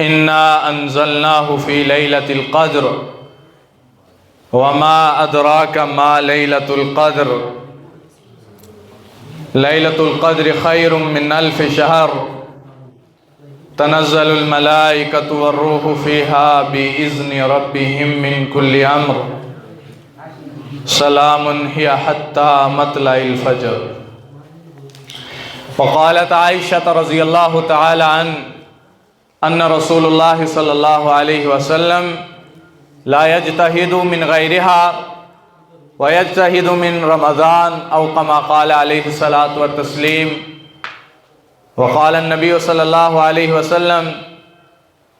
إنا أنزلناه في ليلة القدر وما أدراك ما ليلة القدر ليلة القدر خير من 1000 شهر تنزل الملائكة والروح فيها بإذن ربهم من كل أمر سلام هي حتى مطلع الفجر. وقالت عائشة رضي الله تعالى عنها أن رسول الله صلى الله عليه وسلم لا يجتهد من غيرها ويجتهد من رمضان أو كما قال عليه الصلاة والتسليم. وقال النبي صلى الله عليه وسلم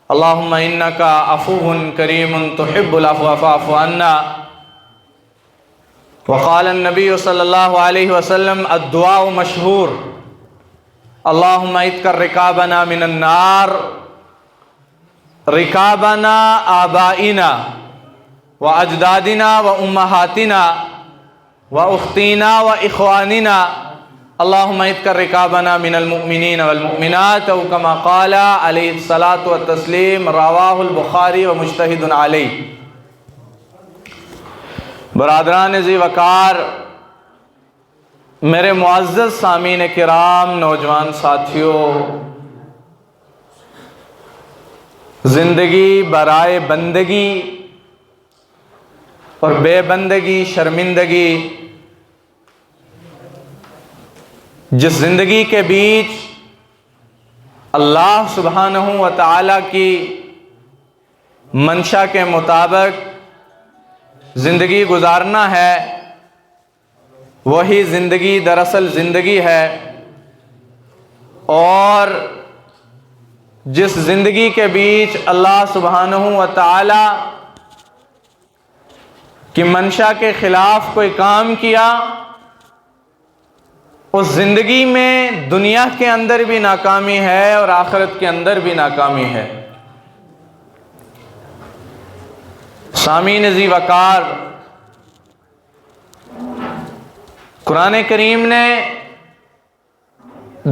اللهم إنك عفو كريم تحب العفو فاعف عنا. وقال النبي صلى الله عليه وسلم الدعاء مشهور اللهم اتق رقابنا من النار رقابنا آبائنا وأجدادنا وأمهاتنا وأختينا وإخواننا اللهم اتق رقابنا من المؤمنين والمؤمنات أو كما قال عليه الصلاة والتسليم رواه البخاری ومجتہد علیہ. برادران ذی وقار، میرے معزز سامعین کرام، نوجوان ساتھیوں، زندگی برائے بندگی اور بے بندگی شرمندگی، جس زندگی کے بیچ اللہ سبحانہ و تعالیٰ کی منشا کے مطابق زندگی گزارنا ہے، وہی زندگی دراصل زندگی ہے. اور جس زندگی کے بیچ اللہ سبحانہ و تعالی کی منشا کے خلاف کوئی کام کیا، اس زندگی میں دنیا کے اندر بھی ناکامی ہے اور آخرت کے اندر بھی ناکامی ہے. سامعین ذی وقار، قرآن کریم نے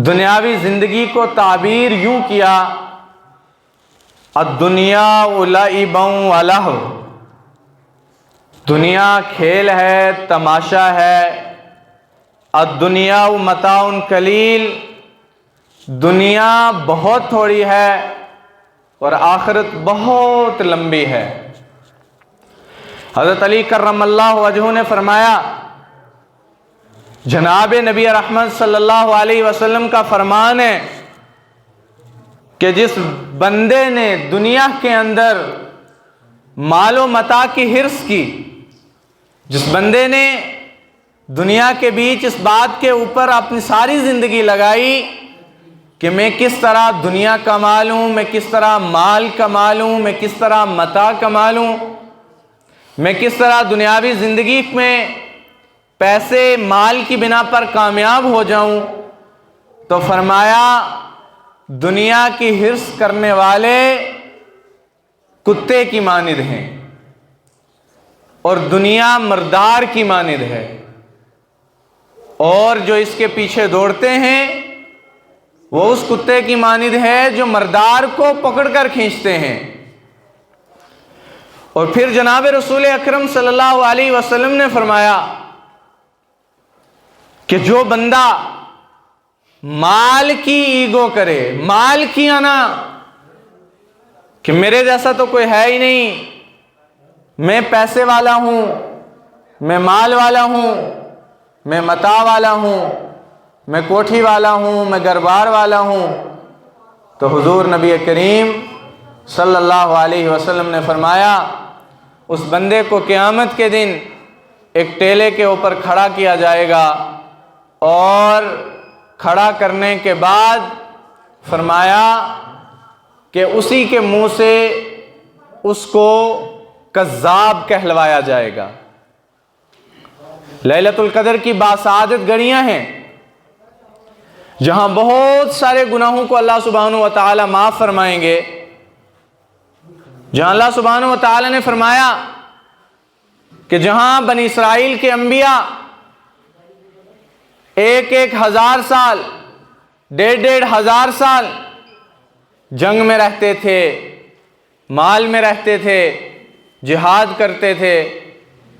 دنیاوی زندگی کو تعبیر یوں کیا الدنیا لعب و لہو، دنیا کھیل ہے، تماشا ہے. الدنیا متاع قلیل، دنیا بہت تھوڑی ہے اور آخرت بہت لمبی ہے. حضرت علی کرم اللہ وجہہ نے فرمایا، جناب نبی رحمت صلی اللہ علیہ وسلم کا فرمان ہے کہ جس بندے نے دنیا کے اندر مال و متاع کی حرص کی، جس بندے نے دنیا کے بیچ اس بات کے اوپر اپنی ساری زندگی لگائی کہ میں کس طرح دنیا کما لوں، میں کس طرح مال کما لوں، میں کس طرح متاع کما لوں، میں کس طرح دنیاوی زندگی میں پیسے مال کی بنا پر کامیاب ہو جاؤں، تو فرمایا دنیا کی حرص کرنے والے کتے کی مانند ہیں اور دنیا مردار کی مانند ہے، اور جو اس کے پیچھے دوڑتے ہیں وہ اس کتے کی مانند ہے جو مردار کو پکڑ کر کھینچتے ہیں. اور پھر جناب رسول اکرم صلی اللہ علیہ وسلم نے فرمایا کہ جو بندہ مال کی ایگو کرے، مال کی انا، کہ میرے جیسا تو کوئی ہے ہی نہیں، میں پیسے والا ہوں، میں مال والا ہوں، میں متاع والا ہوں، میں کوٹھی والا ہوں، میں گھر بار والا ہوں، تو حضور نبی کریم صلی اللہ علیہ وسلم نے فرمایا اس بندے کو قیامت کے دن ایک ٹیلے کے اوپر کھڑا کیا جائے گا، اور کھڑا کرنے کے بعد فرمایا کہ اسی کے منہ سے اس کو کذاب کہلوایا جائے گا. لیلۃ القدر کی باسعادت گھڑیاں ہیں جہاں بہت سارے گناہوں کو اللہ سبحانہ و تعالی معاف فرمائیں گے، جہاں اللہ سبحانہ و تعالی نے فرمایا کہ جہاں بنی اسرائیل کے انبیاء 1,000 سال 1,500 سال جنگ میں رہتے تھے، مال میں رہتے تھے، جہاد کرتے تھے،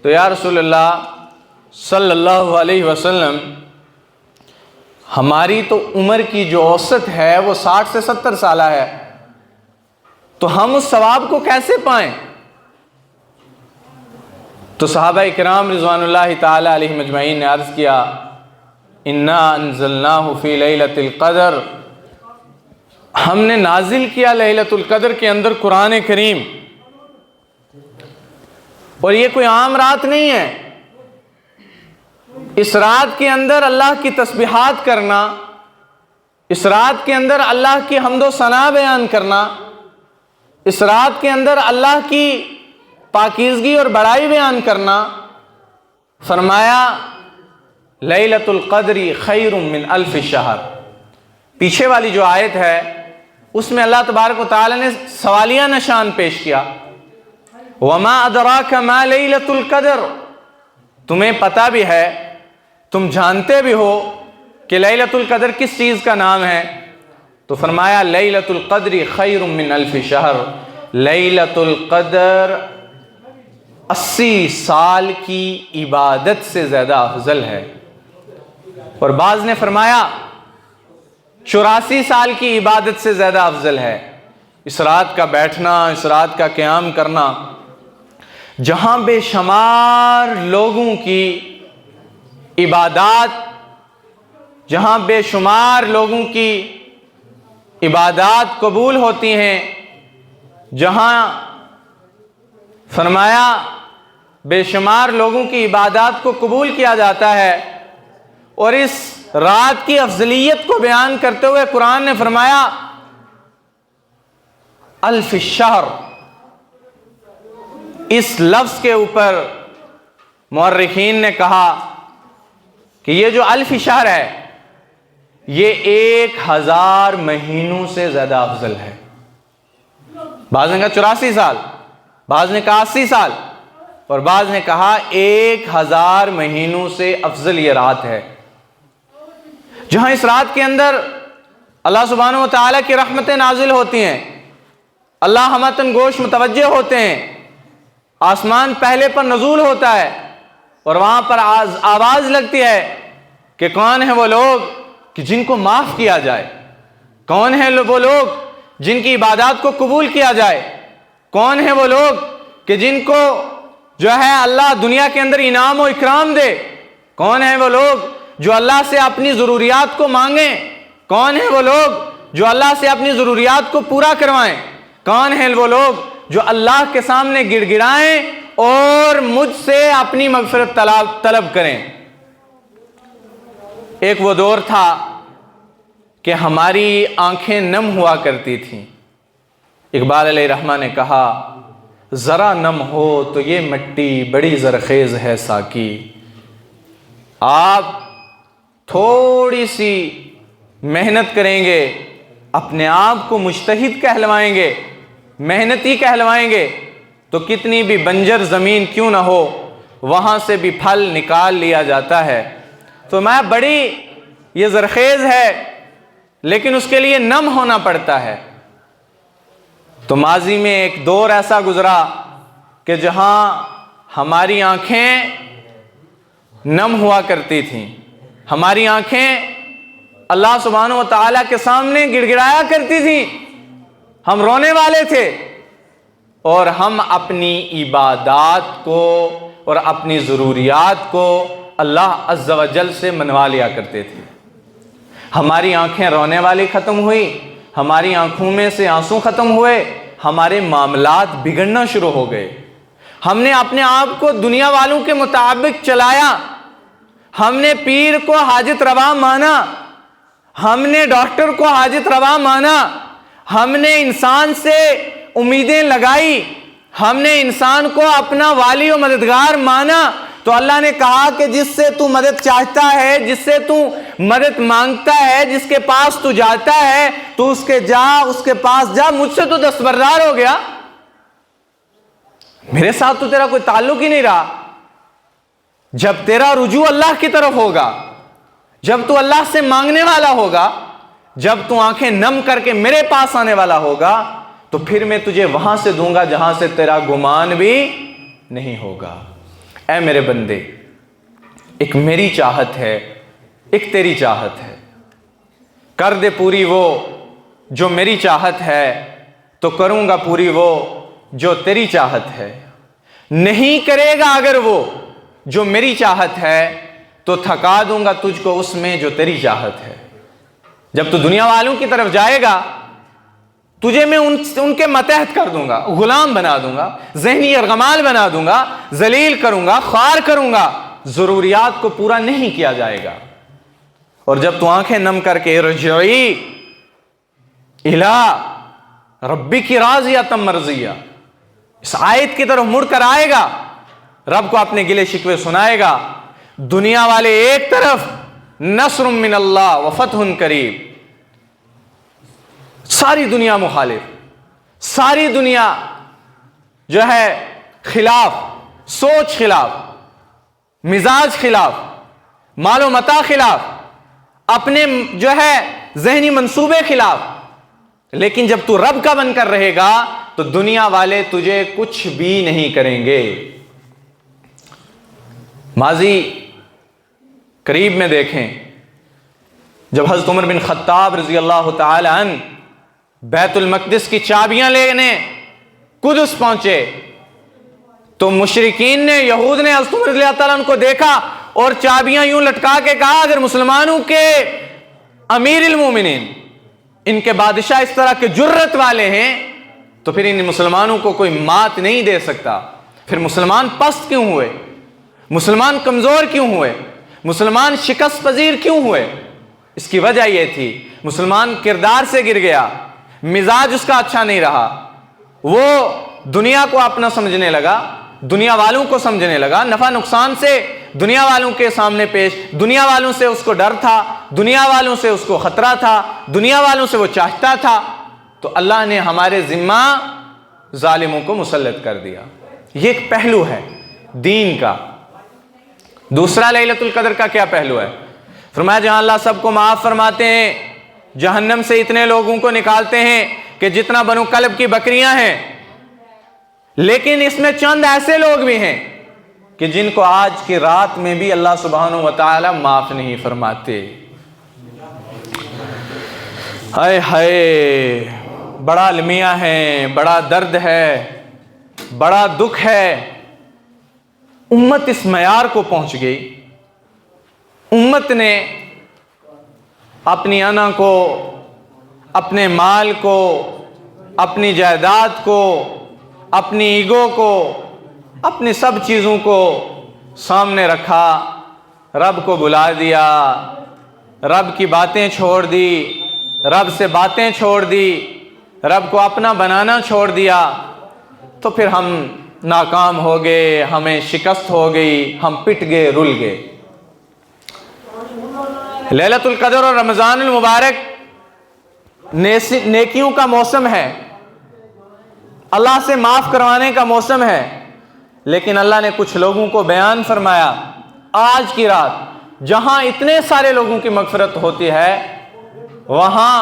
تو یا رسول اللہ صلی اللہ علیہ وسلم ہماری تو عمر کی جو اوسط ہے وہ 60 سے 70 سالہ ہے، تو ہم اس ثواب کو کیسے پائیں؟ تو صحابہ اکرام رضوان اللہ تعالی علیہ مجمعین نے عرض کیا انا انزلناہ فی لیلۃ القدر، ہم نے نازل کیا لیلۃ القدر کے اندر قرآن کریم، اور یہ کوئی عام رات نہیں ہے۔ اس رات کے اندر اللہ کی تسبیحات کرنا، اس رات کے اندر اللہ کی حمد و ثنا بیان کرنا، اس رات کے اندر اللہ کی پاکیزگی اور بڑائی بیان کرنا، فرمایا لیلۃ القدر خیر من الف شہر۔ پیچھے والی جو آیت ہے اس میں اللہ تبارک و تعالی نے سوالیہ نشان پیش کیا، وما ادراک ما لیلۃ القدر، تمہیں پتہ بھی ہے، تم جانتے بھی ہو کہ لیلۃ القدر کس چیز کا نام ہے؟ تو فرمایا لیلۃ القدر خیر من الف شہر، لیلۃ القدر 80 سال کی عبادت سے زیادہ افضل ہے، اور بعض نے فرمایا 84 سال کی عبادت سے زیادہ افضل ہے۔ اس رات کا بیٹھنا، اس رات کا قیام کرنا، جہاں بے شمار لوگوں کی عبادات، جہاں بے شمار لوگوں کی عبادات قبول ہوتی ہیں، جہاں فرمایا بے شمار لوگوں کی عبادات کو قبول کیا جاتا ہے، اور اس رات کی افضلیت کو بیان کرتے ہوئے قرآن نے فرمایا الف شہر۔ اس لفظ کے اوپر مورخین نے کہا کہ یہ جو الف شہر ہے یہ 1000 مہینوں سے زیادہ افضل ہے۔ بعض نے کہا 84 سال، بعض نے کہا 80 سال، اور بعض نے کہا 1000 مہینوں سے افضل یہ رات ہے، جہاں اس رات کے اندر اللہ سبحانہ و تعالیٰ کی رحمتیں نازل ہوتی ہیں، اللہ ہمتن گوش متوجہ ہوتے ہیں، آسمان پہلے پر نزول ہوتا ہے، اور وہاں پر آواز لگتی ہے کہ کون ہیں وہ لوگ کہ جن کو معاف کیا جائے، کون ہیں وہ لوگ جن کی عبادات کو قبول کیا جائے، کون ہیں وہ لوگ کہ جن کو جو ہے اللہ دنیا کے اندر انعام و اکرام دے، کون ہیں وہ لوگ جو اللہ سے اپنی ضروریات کو مانگیں، کون ہیں وہ لوگ جو اللہ سے اپنی ضروریات کو پورا کروائیں، کون ہیں وہ لوگ جو اللہ کے سامنے گڑ گڑائیں اور مجھ سے اپنی مغفرت طلب کریں۔ ایک وہ دور تھا کہ ہماری آنکھیں نم ہوا کرتی تھیں۔ اقبال علیہ رحمہ نے کہا ذرا نم ہو تو یہ مٹی بڑی زرخیز ہے ساکی، آپ تھوڑی سی محنت کریں گے، اپنے آپ کو مجتہد کہلوائیں گے، محنتی کہلوائیں گے، تو کتنی بھی بنجر زمین کیوں نہ ہو وہاں سے بھی پھل نکال لیا جاتا ہے۔ تو میں بڑی یہ زرخیز ہے لیکن اس کے لیے نم ہونا پڑتا ہے۔ تو ماضی میں ایک دور ایسا گزرا کہ جہاں ہماری آنکھیں نم ہوا کرتی تھیں، ہماری آنکھیں اللہ سبحانہ و تعالیٰ کے سامنے گڑ گڑایا کرتی تھیں، ہم رونے والے تھے، اور ہم اپنی عبادات کو اور اپنی ضروریات کو اللہ عز و جل سے منوا لیا کرتے تھے۔ ہماری آنکھیں رونے والی ختم ہوئی، ہماری آنکھوں میں سے آنسو ختم ہوئے، ہمارے معاملات بگڑنا شروع ہو گئے، ہم نے اپنے آپ کو دنیا والوں کے مطابق چلایا، ہم نے پیر کو حاجت روا مانا، ہم نے ڈاکٹر کو حاجت روا مانا، ہم نے انسان سے امیدیں لگائی، ہم نے انسان کو اپنا والی و مددگار مانا۔ تو اللہ نے کہا کہ جس سے تو مدد چاہتا ہے، جس سے تو مدد مانگتا ہے، جس کے پاس تو جاتا ہے، تو اس کے پاس جا، مجھ سے تو دستبردار ہو گیا، میرے ساتھ تو تیرا کوئی تعلق ہی نہیں رہا۔ جب تیرا رجوع اللہ کی طرف ہوگا، جب تو اللہ سے مانگنے والا ہوگا، جب تو آنکھیں نم کر کے میرے پاس آنے والا ہوگا تو پھر میں تجھے وہاں سے دوں گا جہاں سے تیرا گمان بھی نہیں ہوگا۔ اے میرے بندے، ایک میری چاہت ہے، ایک تیری چاہت ہے، کر دے پوری وہ جو میری چاہت ہے تو کروں گا پوری وہ جو تیری چاہت ہے، نہیں کرے گا اگر وہ جو میری چاہت ہے تو تھکا دوں گا تجھ کو اس میں جو تیری چاہت ہے۔ جب تو دنیا والوں کی طرف جائے گا تجھے میں ان کے ماتحت کر دوں گا، غلام بنا دوں گا، ذہنی ارغمال بنا دوں گا، ذلیل کروں گا، خوار کروں گا، ضروریات کو پورا نہیں کیا جائے گا۔ اور جب تو آنکھیں نم کر کے رجعی الہ ربک راضیۃ مرضیہ اس آیت کی طرف مڑ کر آئے گا، رب کو اپنے گلے شکوے سنائے گا، دنیا والے ایک طرف نصر من اللہ وفتح قریب، ساری دنیا مخالف، ساری دنیا جو ہے خلاف، سوچ خلاف، مزاج خلاف، مال و متاع خلاف، اپنے جو ہے ذہنی منصوبے خلاف، لیکن جب تو رب کا بن کر رہے گا تو دنیا والے تجھے کچھ بھی نہیں کریں گے۔ ماضی قریب میں دیکھیں، جب حضرت عمر بن خطاب رضی اللہ تعالی عنہ بیت المقدس کی چابیاں لینے قدس پہنچے تو مشرکین نے، یہود نے حضرت عمر رضی اللہ تعالیٰ عنہ کو دیکھا اور چابیاں یوں لٹکا کے کہا اگر مسلمانوں کے امیر المومنین، ان کے بادشاہ اس طرح کے جرت والے ہیں تو پھر ان مسلمانوں کو کوئی مات نہیں دے سکتا۔ پھر مسلمان پست کیوں ہوئے؟ مسلمان کمزور کیوں ہوئے؟ مسلمان شکست پذیر کیوں ہوئے؟ اس کی وجہ یہ تھی مسلمان کردار سے گر گیا، مزاج اس کا اچھا نہیں رہا، وہ دنیا کو اپنا سمجھنے لگا، دنیا والوں کو سمجھنے لگا، نفع نقصان سے دنیا والوں کے سامنے پیش، دنیا والوں سے اس کو ڈر تھا، دنیا والوں سے اس کو خطرہ تھا، دنیا والوں سے وہ چاہتا تھا، تو اللہ نے ہمارے ذمہ ظالموں کو مسلط کر دیا۔ یہ ایک پہلو ہے دین کا۔ دوسرا لیلۃ القدر کا کیا پہلو ہے؟ فرمایا جہاں اللہ سب کو معاف فرماتے ہیں، جہنم سے اتنے لوگوں کو نکالتے ہیں کہ جتنا بنو کلب کی بکریاں ہیں، لیکن اس میں چند ایسے لوگ بھی ہیں کہ جن کو آج کی رات میں بھی اللہ سبحانہ و تعالی معاف نہیں فرماتے۔ ہائے ہائے، بڑا المیہ ہے، بڑا درد ہے، بڑا دکھ ہے۔ امت اس معیار کو پہنچ گئی، امت نے اپنی انا کو، اپنے مال کو، اپنی جائیداد کو، اپنی ایگو کو، اپنی سب چیزوں کو سامنے رکھا، رب کو بلا دیا، رب کی باتیں چھوڑ دی، رب سے باتیں چھوڑ دی، رب کو اپنا بنانا چھوڑ دیا، تو پھر ہم ناکام ہو گئے، ہمیں شکست ہو گئی، ہم پٹ گئے، رل گئے۔ لیلۃ القدر اور رمضان المبارک نیکیوں کا موسم ہے، اللہ سے معاف کروانے کا موسم ہے، لیکن اللہ نے کچھ لوگوں کو بیان فرمایا آج کی رات جہاں اتنے سارے لوگوں کی مغفرت ہوتی ہے وہاں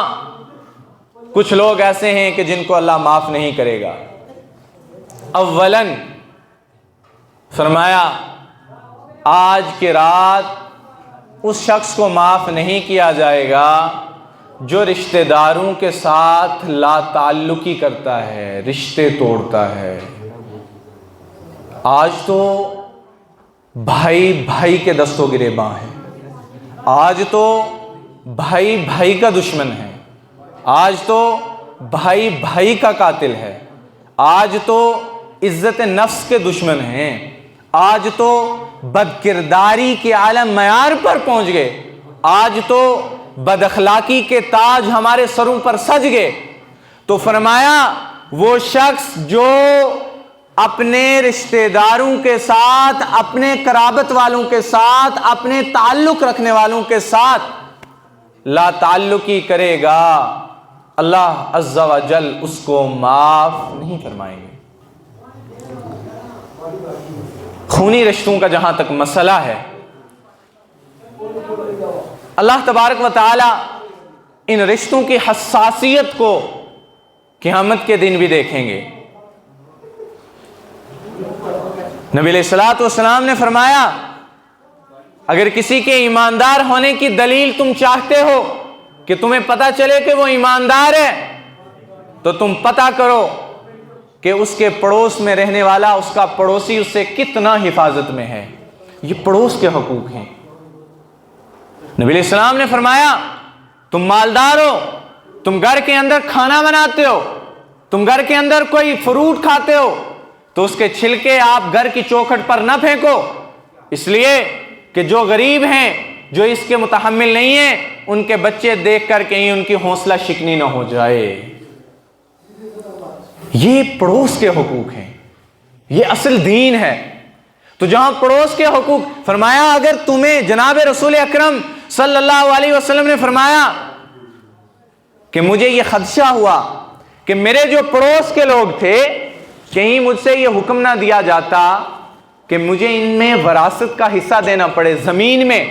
کچھ لوگ ایسے ہیں کہ جن کو اللہ معاف نہیں کرے گا۔ اولاً فرمایا آج کی رات اس شخص کو معاف نہیں کیا جائے گا جو رشتہ داروں کے ساتھ لا تعلقی کرتا ہے، رشتے توڑتا ہے۔ آج تو بھائی بھائی کے دستوں گریباں ہیں، آج تو بھائی بھائی کا دشمن ہے، آج تو بھائی بھائی کا قاتل ہے، آج تو عزت نفس کے دشمن ہیں، آج تو بد کرداری کے اعلی معیار پر پہنچ گئے، آج تو بد اخلاقی کے تاج ہمارے سروں پر سج گئے۔ تو فرمایا وہ شخص جو اپنے رشتہ داروں کے ساتھ، اپنے قرابت والوں کے ساتھ، اپنے تعلق رکھنے والوں کے ساتھ لا تعلقی کرے گا، اللہ عز و جل اس کو معاف نہیں فرمائیں گے۔ خونی رشتوں کا جہاں تک مسئلہ ہے، اللہ تبارک و تعالی ان رشتوں کی حساسیت کو قیامت کے دن بھی دیکھیں گے۔ نبی علیہ الصلوۃ والسلام نے فرمایا اگر کسی کے ایماندار ہونے کی دلیل تم چاہتے ہو کہ تمہیں پتہ چلے کہ وہ ایماندار ہے، تو تم پتہ کرو کہ اس کے پڑوس میں رہنے والا اس کا پڑوسی اس سے کتنا حفاظت میں ہے۔ یہ پڑوس کے حقوق ہیں۔ نبی علیہ السلام نے فرمایا تم مالدار ہو، تم گھر کے اندر کھانا بناتے ہو، تم گھر کے اندر کوئی فروٹ کھاتے ہو تو اس کے چھلکے آپ گھر کی چوکھٹ پر نہ پھینکو، اس لیے کہ جو غریب ہیں، جو اس کے متحمل نہیں ہیں، ان کے بچے دیکھ کر کہیں ان کی حوصلہ شکنی نہ ہو جائے۔ یہ پڑوس کے حقوق ہیں، یہ اصل دین ہے۔ تو جہاں پڑوس کے حقوق، فرمایا اگر تمہیں جناب رسول اکرم صلی اللہ علیہ وسلم نے فرمایا کہ مجھے یہ خدشہ ہوا کہ میرے جو پڑوس کے لوگ تھے کہیں مجھ سے یہ حکم نہ دیا جاتا کہ مجھے ان میں وراثت کا حصہ دینا پڑے، زمین میں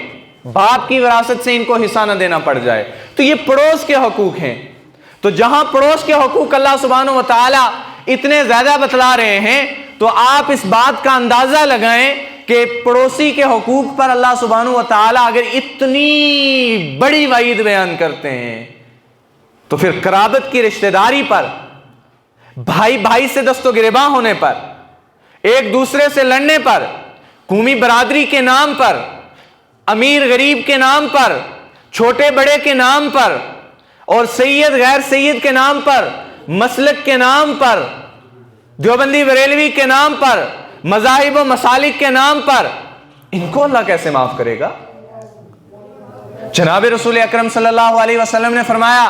باپ کی وراثت سے ان کو حصہ نہ دینا پڑ جائے، تو یہ پڑوس کے حقوق ہیں۔ تو جہاں پڑوس کے حقوق اللہ سبحانہ و تعالی اتنے زیادہ بتلا رہے ہیں تو آپ اس بات کا اندازہ لگائیں کہ پڑوسی کے حقوق پر اللہ سبحانہ و تعالی اگر اتنی بڑی وعید بیان کرتے ہیں تو پھر قرابت کی رشتہ داری پر، بھائی بھائی سے دست و گریباں ہونے پر، ایک دوسرے سے لڑنے پر، قومی برادری کے نام پر، امیر غریب کے نام پر، چھوٹے بڑے کے نام پر، اور سید غیر سید کے نام پر، مسلک کے نام پر، دیوبندی بریلوی کے نام پر، مذاہب و مسالک کے نام پر، ان کو اللہ کیسے معاف کرے گا؟ جناب رسول اکرم صلی اللہ علیہ وسلم نے فرمایا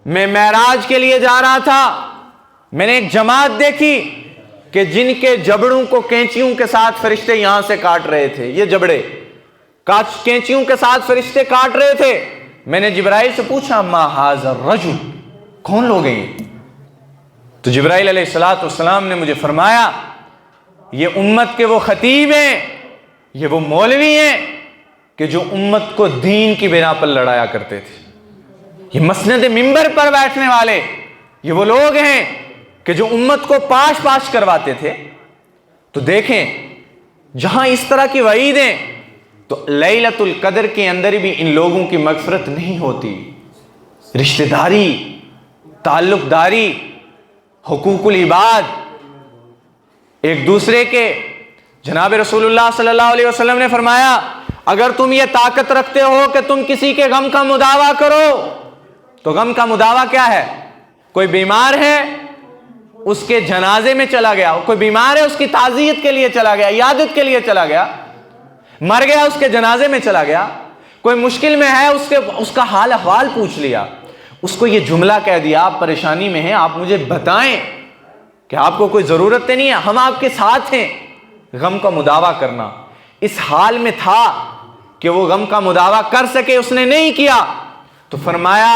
میں معراج کے لیے جا رہا تھا، میں نے ایک جماعت دیکھی کہ جن کے جبڑوں کو کینچیوں کے ساتھ فرشتے یہاں سے کاٹ رہے تھے، یہ جبڑے کینچیوں کے ساتھ فرشتے کاٹ رہے تھے۔ میں نے جبرائیل سے پوچھا ما ھذا الرجل، کون لوگ ہیں یہ؟ تو جبرائیل علیہ الصلوۃ والسلام نے مجھے فرمایا یہ امت کے وہ خطیب ہیں، یہ وہ مولوی ہیں کہ جو امت کو دین کی بنا پر لڑایا کرتے تھے، یہ مسند منبر پر بیٹھنے والے، یہ وہ لوگ ہیں کہ جو امت کو پاش پاش کرواتے تھے۔ تو دیکھیں جہاں اس طرح کی وعیدیں، تو لیلۃ القدر کے اندر بھی ان لوگوں کی مغفرت نہیں ہوتی۔ رشتہ داری، تعلق داری، حقوق العباد، ایک دوسرے کے، جناب رسول اللہ صلی اللہ علیہ وسلم نے فرمایا اگر تم یہ طاقت رکھتے ہو کہ تم کسی کے غم کا مداوع کرو، تو غم کا مداوع کیا ہے؟ کوئی بیمار ہے اس کے جنازے میں چلا گیا، کوئی بیمار ہے اس کی تعزیت کے لیے چلا گیا، عیادت کے لیے چلا گیا، مر گیا اس کے جنازے میں چلا گیا، کوئی مشکل میں ہے اس کا حال احوال پوچھ لیا، اس کو یہ جملہ کہہ دیا آپ پریشانی میں ہیں، آپ مجھے بتائیں کہ آپ کو کوئی ضرورت نہیں ہے، ہم آپ کے ساتھ ہیں۔ غم کا مداوع کرنا، اس حال میں تھا کہ وہ غم کا مداوع کر سکے، اس نے نہیں کیا، تو فرمایا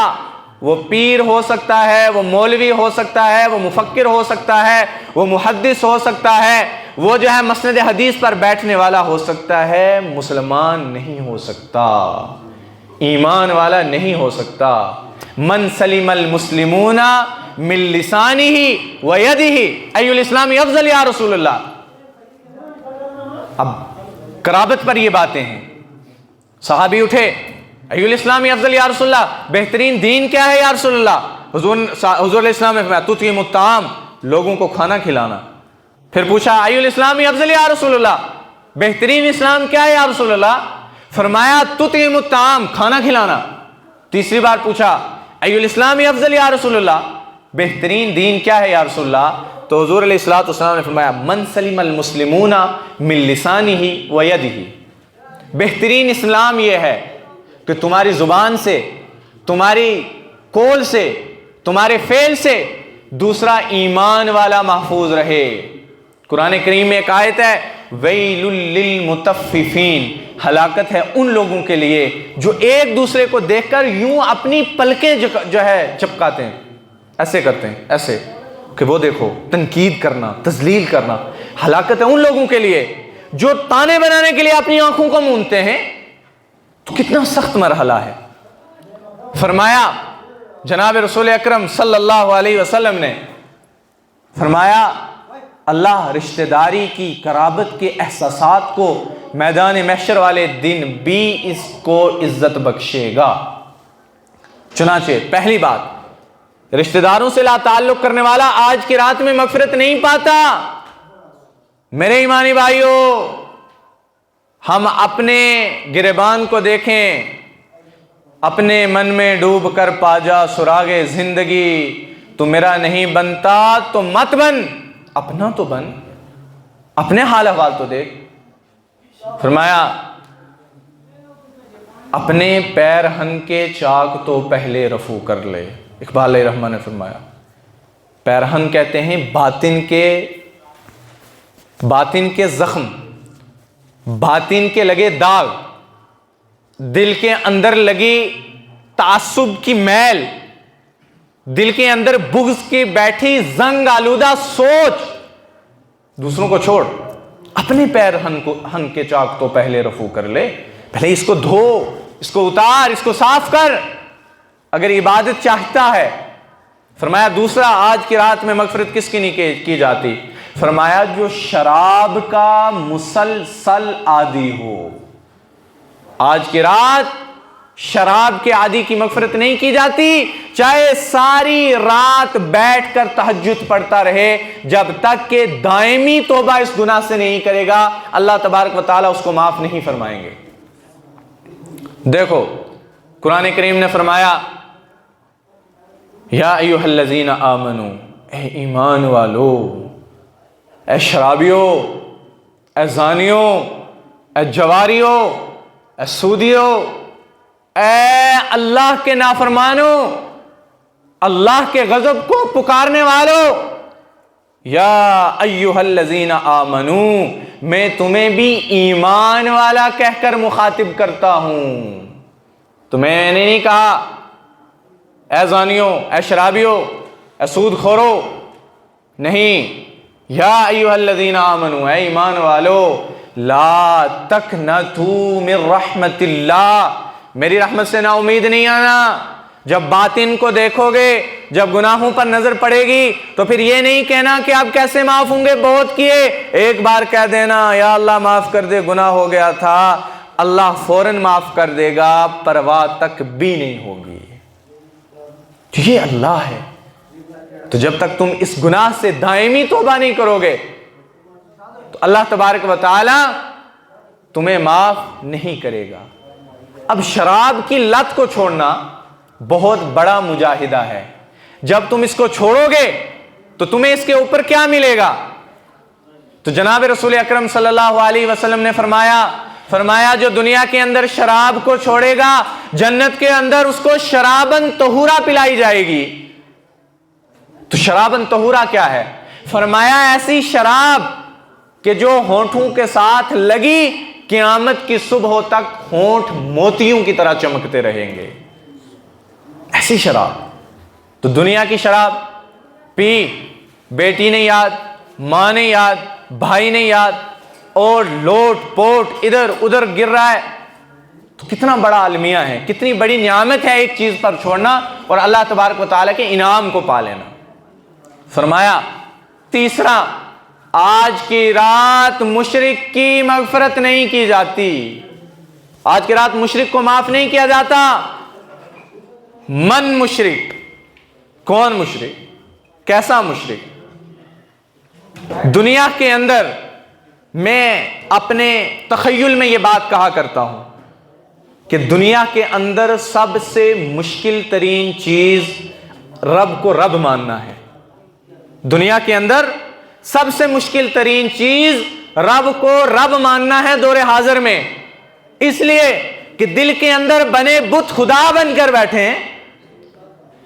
وہ پیر ہو سکتا ہے، وہ مولوی ہو سکتا ہے، وہ مفکر ہو سکتا ہے، وہ محدث ہو سکتا ہے، وہ جو ہے مسند حدیث پر بیٹھنے والا ہو سکتا ہے، مسلمان نہیں ہو سکتا، ایمان والا نہیں ہو سکتا۔ من سلم المسلمون من لسانہ ویدہ ای الاسلام افضل یا رسول اللہ۔ اب قرابت پر یہ باتیں ہیں، صحابی اٹھے ای الاسلام افضل یا رسول اللہ، بہترین دین کیا ہے یا رسول اللہ؟ حضور علیہ السلام نے فرمایا تطعم الطعام، لوگوں کو کھانا کھلانا۔ پھر پوچھا ای الاسلام افضل یا رسول اللہ، بہترین اسلام کیا ہے یا رسول اللہ؟ فرمایا تطعم الطعام، کھانا کھلانا۔ تیسری بار پوچھا ای الاسلام افضل یا رسول اللہ، بہترین دین کیا ہے یا رسول اللہ؟ تو حضور علیہ الصلوۃ والسلام نے فرمایا من سلم المسلمون من لسانہ ویدہ، بہترین اسلام یہ ہے کہ تمہاری زبان سے، تمہاری قول سے، تمہارے فعل سے دوسرا ایمان والا محفوظ رہے۔ قرآن کریم میں ایک آیت ہے ویل للمطففین، ہلاکت ہے ان لوگوں کے لیے جو ایک دوسرے کو دیکھ کر یوں اپنی پلکیں جو ہے چپکاتے ہیں، ایسے کرتے ہیں، ایسے کہ وہ دیکھو، تنقید کرنا، تذلیل کرنا۔ ہلاکت ہے ان لوگوں کے لیے جو تانے بنانے کے لیے اپنی آنکھوں کو مونتے ہیں۔ تو کتنا سخت مرحلہ ہے۔ فرمایا جناب رسول اکرم صلی اللہ علیہ وسلم نے فرمایا اللہ رشتہ داری کی قرابت کے احساسات کو میدان محشر والے دن بھی اس کو عزت بخشے گا۔ چنانچہ پہلی بات، رشتہ داروں سے لا تعلق کرنے والا آج کی رات میں مغفرت نہیں پاتا۔ میرے ایمانی بھائیوں، ہم اپنے گریبان کو دیکھیں، اپنے من میں ڈوب کر پا جا سراغ زندگی، تو میرا نہیں بنتا تو مت بن، اپنا تو بن، اپنے حال احوال تو دیکھ۔ فرمایا اپنے پیرہن کے چاک تو پہلے رفو کر لے۔ اقبال علیہ رحمہ نے فرمایا پیرہن کہتے ہیں باطن کے زخم، باطن کے لگے داغ، دل کے اندر لگی تعصب کی میل، دل کے اندر بغض کی بیٹھی زنگ آلودہ سوچ، دوسروں کو چھوڑ، اپنے پیرہن کے چاک تو پہلے رفو کر لے، پہلے اس کو دھو، اس کو اتار، اس کو صاف کر اگر عبادت چاہتا ہے۔ فرمایا دوسرا، آج کی رات میں مغفرت کس کی نہیں کی جاتی؟ فرمایا جو شراب کا مسلسل عادی ہو۔ آج کی رات شراب کے عادی کی مغفرت نہیں کی جاتی، چاہے ساری رات بیٹھ کر تہجد پڑھتا رہے، جب تک کہ دائمی توبہ اس گناہ سے نہیں کرے گا اللہ تبارک و تعالیٰ اس کو معاف نہیں فرمائیں گے۔ دیکھو قرآن کریم نے فرمایا یا ایھا الذین آمنو، اے ایمان والو، اے شرابیوں، اے زانیوں، اے جواریوں، اے سودیوں، اے اللہ کے نافرمانوں، اللہ کے غضب کو پکارنے والوں، یا ایھا الذین آمنو، میں تمہیں بھی ایمان والا کہہ کر مخاطب کرتا ہوں۔ تو میں نے نہیں کہا اے زانیوں، اے شرابیوں، اے سود خورو، نہیں، یا ایھا الذین آمنو، اے ایمان والو، لا تقنطوا من رحمت اللہ، میری رحمت سے نا امید نہیں آنا۔ جب باطن کو دیکھو گے، جب گناہوں پر نظر پڑے گی، تو پھر یہ نہیں کہنا کہ آپ کیسے معاف ہوں گے، بہت کیے، ایک بار کہہ دینا یا اللہ معاف کر دے، گناہ ہو گیا تھا، اللہ فوراً معاف کر دے گا، پرواہ تک بھی نہیں ہوگی۔ یہ اللہ ہے۔ تو جب تک تم اس گناہ سے دائمی توبہ نہیں کرو گے تو اللہ تبارک و تعالی تمہیں معاف نہیں کرے گا۔ اب شراب کی لت کو چھوڑنا بہت بڑا مجاہدہ ہے۔ جب تم اس کو چھوڑو گے تو تمہیں اس کے اوپر کیا ملے گا؟ تو جناب رسول اکرم صلی اللہ علیہ وسلم نے فرمایا جو دنیا کے اندر شراب کو چھوڑے گا، جنت کے اندر اس کو شرابن طہورا پلائی جائے گی۔ تو شرابن طہورا کیا ہے؟ فرمایا ایسی شراب کہ جو ہونٹوں کے ساتھ لگی قیامت کی صبح تک ہونٹ موتیوں کی طرح چمکتے رہیں گے، ایسی شراب۔ تو دنیا کی شراب پی، بیٹی نہیں یاد، ماں نہیں یاد، بھائی نہیں یاد، اور لوٹ پوٹ ادھر ادھر گر رہا ہے، تو کتنا بڑا المیہ ہے، کتنی بڑی نعمت ہے ایک چیز پر چھوڑنا اور اللہ تبارک و تعالیٰ کے انعام کو پا لینا۔ فرمایا تیسرا، آج کی رات مشرک کی مغفرت نہیں کی جاتی، آج کی رات مشرک کو معاف نہیں کیا جاتا۔ من مشرک، کون مشرک، کیسا مشرک؟ دنیا کے اندر میں اپنے تخیل میں یہ بات کہا کرتا ہوں کہ دنیا کے اندر سب سے مشکل ترین چیز رب کو رب ماننا ہے۔ دنیا کے اندر سب سے مشکل ترین چیز رب کو رب ماننا ہے دور حاضر میں، اس لیے کہ دل کے اندر بنے بت خدا بن کر بیٹھے ہیں۔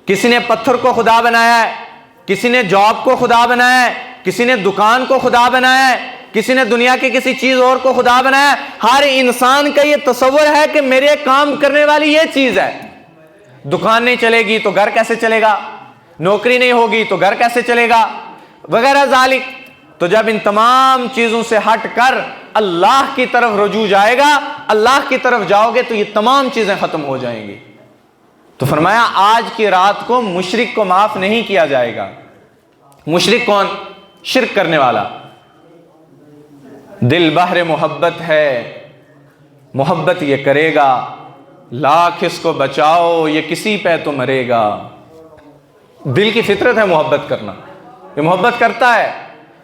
کسی نے پتھر کو خدا بنایا ہے، کسی نے جاب کو خدا بنایا ہے، کسی نے دکان کو خدا بنایا ہے، کسی نے دنیا کی کسی چیز اور کو خدا بنایا ہے۔ ہر انسان کا یہ تصور ہے کہ میرے کام کرنے والی یہ چیز ہے، دکان نہیں چلے گی تو گھر کیسے چلے گا، نوکری نہیں ہوگی تو گھر کیسے چلے گا، وغیرہ ذالک۔ تو جب ان تمام چیزوں سے ہٹ کر اللہ کی طرف رجوع جائے گا، اللہ کی طرف جاؤ گے تو یہ تمام چیزیں ختم ہو جائیں گی۔ تو فرمایا آج کی رات کو مشرک کو معاف نہیں کیا جائے گا۔ مشرک کون؟ شرک کرنے والا۔ دل بحر محبت ہے، محبت یہ کرے گا، لاکھ اس کو بچاؤ یہ کسی پہ تو مرے گا۔ دل کی فطرت ہے محبت کرنا، یہ محبت کرتا ہے،